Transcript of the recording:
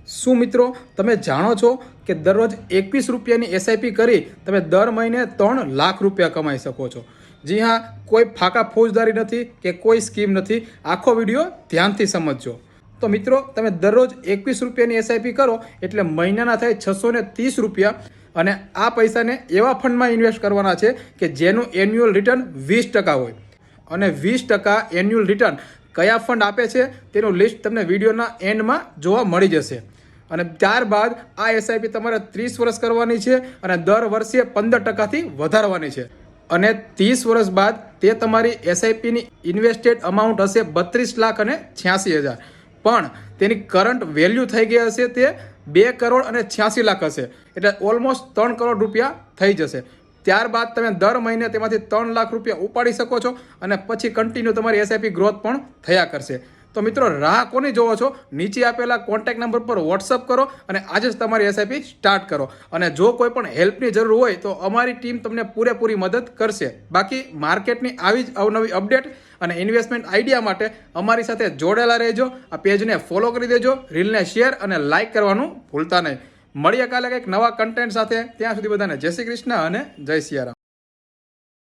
શું મિત્રો તમે જાણો છો કે દરરોજ 21 રૂપિયાની એસઆઈપી કરી તમે દર મહિને 3 લાખ રૂપિયા કમાઈ શકો છો? જી હા, કોઈ ફાકા ફોજદારી નથી કે કોઈ સ્કીમ નથી. આખો વિડીયો ધ્યાનથી સમજજો. તો મિત્રો, તમે દરરોજ 21 રૂપિયાની એસઆઈપી કરો એટલે મહિનાના થાય 630 રૂપિયા. અને આ પૈસાને એવા ફંડમાં ઇન્વેસ્ટ કરવાના છે કે જેનું એન્યુઅલ રિટર્ન 20% હોય. અને 20% એન્યુઅલ રિટર્ન કયા ફંડ આપે છે તેનું લિસ્ટ તમને વિડીયોના એન્ડમાં જોવા મળી જશે. અને ત્યારબાદ આ એસઆઈપી તમારે 30 વર્ષ કરવાની છે અને દર વર્ષે 15%થી વધારવાની છે. અને 30 વર્ષ બાદ તે તમારી એસઆઈપીની ઇન્વેસ્ટેડ અમાઉન્ટ હશે 32 લાખ અને 86,000. પણ તેની કરંટ વેલ્યુ થઈ ગઈ હશે તે 2 કરોડ અને 86 લાખ હશે. એટલે ઓલમોસ્ટ 3 કરોડ રૂપિયા થઈ જશે. ત્યારબાદ તમે દર મહિને તેમાંથી 3 લાખ રૂપિયા ઉપાડી શકો છો અને પછી કન્ટિન્યુ તમારી એસઆઈપી ગ્રોથ પણ થયા કરશે. તો મિત્રો, રાહ કોની જોવો છો? નીચે આપેલા કોન્ટેક્ટ નંબર પર વોટ્સઅપ કરો અને આજે જ તમારી એસઆઈપી સ્ટાર્ટ કરો. અને જો કોઈ પણ હેલ્પની જરૂર હોય તો અમારી ટીમ તમને પૂરેપૂરી મદદ કરશે. બાકી માર્કેટની આવી જ અવનવી અપડેટ અને ઇન્વેસ્ટમેન્ટ આઈડિયા માટે અમારી સાથે જોડાયેલા રહેજો. આ પેજને ફોલો કરી દેજો, રીલને શેર અને લાઇક કરવાનું ભૂલતા નહીં. મળીએ કાલે કંઈક નવા કન્ટેન્ટ સાથે. ત્યાં સુધી બધાને જય શ્રી કૃષ્ણ અને જય સિયારામ.